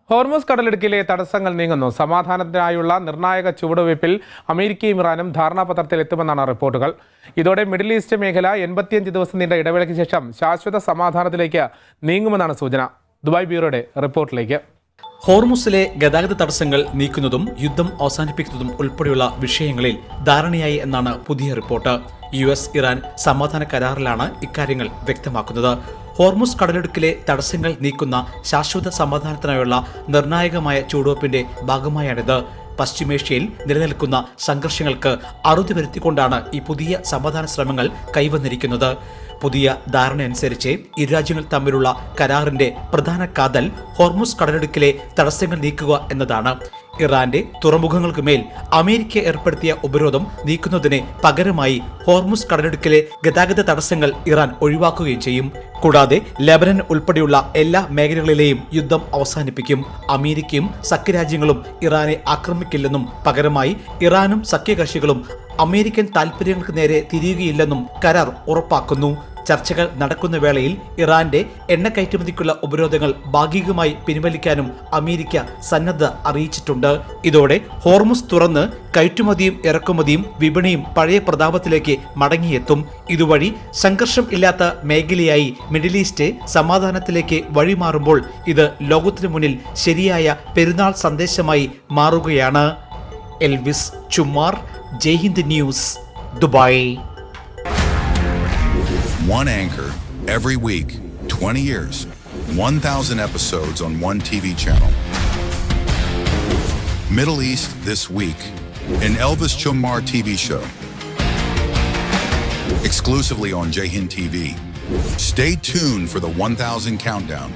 Hormuz കടലിടുക്കിലെ തടസ്സങ്ങൾ നീങ്ങുന്നു. സമാധാനത്തിനായുള്ള നിർണായക ചുവടുവയ്പിൽ അമേരിക്കയും ഇറാനും ധാരണാപത്രത്തിൽ എത്തുമെന്നാണ് റിപ്പോർട്ടുകൾ. ഇതോടെ മിഡിൽ ഈസ്റ്റ് മേഖല 85 ദിവസം നീണ്ട ഇടവേളയ്ക്ക് ശേഷം ശാശ്വത സമാധാനത്തിലേക്ക് നീങ്ങുമെന്നാണ് സൂചന. ദുബായ് ബ്യൂറോയുടെ റിപ്പോർട്ടിലേക്ക്. ഹോർമുസിലെ ഗതാഗത തടസ്സങ്ങൾ നീക്കുന്നതും യുദ്ധം അവസാനിപ്പിക്കുന്നതും ഉൾപ്പെടെയുള്ള വിഷയങ്ങളിൽ ധാരണയായി എന്നാണ് പുതിയ റിപ്പോർട്ട്. US ഇറാൻ സമാധാന കരാറിലാണ് ഇക്കാര്യങ്ങൾ വ്യക്തമാക്കുന്നത്. ഹോർമുസ് കടലിടുക്കിലെ തടസ്സങ്ങൾ നീക്കുന്ന ശാശ്വത സമാധാനത്തിനായുള്ള നിർണായകമായ ചുവടുവയ്പിന്റെ ഭാഗമായാണിത്. പശ്ചിമേഷ്യയിൽ നിലനിൽക്കുന്ന സംഘർഷങ്ങൾക്ക് അറുതി വരുത്തിക്കൊണ്ടാണ് ഈ പുതിയ സമാധാന ശ്രമങ്ങൾ കൈവന്നിരിക്കുന്നത്. പുതിയ ധാരണയനുസരിച്ച് ഇരു രാജ്യങ്ങൾ തമ്മിലുള്ള കരാറിന്റെ പ്രധാന കാതൽ ഹോർമുസ് കടലിടുക്കിലെ തടസ്സങ്ങൾ നീക്കുക എന്നതാണ്. ഇറാന്റെ തുറമുഖങ്ങൾക്ക് മേൽ അമേരിക്ക ഏർപ്പെടുത്തിയ ഉപരോധം നീക്കുന്നതിന് പകരമായി ഹോർമുസ് കടലിടുക്കിലെ ഗതാഗത തടസ്സങ്ങൾ ഇറാൻ ഒഴിവാക്കുകയും ചെയ്യും. കൂടാതെ ലെബനൻ ഉൾപ്പെടെയുള്ള എല്ലാ മേഖലകളിലെയും യുദ്ധം അവസാനിപ്പിക്കും. അമേരിക്കയും സഖ്യരാജ്യങ്ങളും ഇറാനെ ആക്രമിക്കില്ലെന്നും പകരമായി ഇറാനും സഖ്യകക്ഷികളും അമേരിക്കൻ താൽപര്യങ്ങൾക്ക് നേരെ തിരിയുകയില്ലെന്നും കരാർ ഉറപ്പാക്കുന്നു. ചർച്ചകൾ നടക്കുന്ന വേളയിൽ ഇറാന്റെ എണ്ണ കയറ്റുമതിക്കുള്ള ഉപരോധങ്ങൾ ഭാഗികമായി പിൻവലിക്കാനും അമേരിക്ക സന്നദ്ധത അറിയിച്ചിട്ടുണ്ട്. ഇതോടെ ഹോർമുസ് തുറന്ന് കയറ്റുമതിയും ഇറക്കുമതിയും വിപണിയും പഴയ പ്രതാപത്തിലേക്ക് മടങ്ങിയെത്തും. ഇതുവഴി സംഘർഷം ഇല്ലാത്ത മേഖലയായി മിഡിൽ ഈസ്റ്റ് സമാധാനത്തിലേക്ക് വഴിമാറുമ്പോൾ ഇത് ലോകത്തിനു മുന്നിൽ ശരിയായ പെരുന്നാൾ സന്ദേശമായി മാറുകയാണ്. Elvis Chummar, Jaihind news, Dubai. One anchor every week, 20 years, 1,000 episodes on one TV channel. Middle East This Week, an Elvis Chummar TV show. Exclusively on Jayhind TV. Stay tuned for the 1,000 countdown.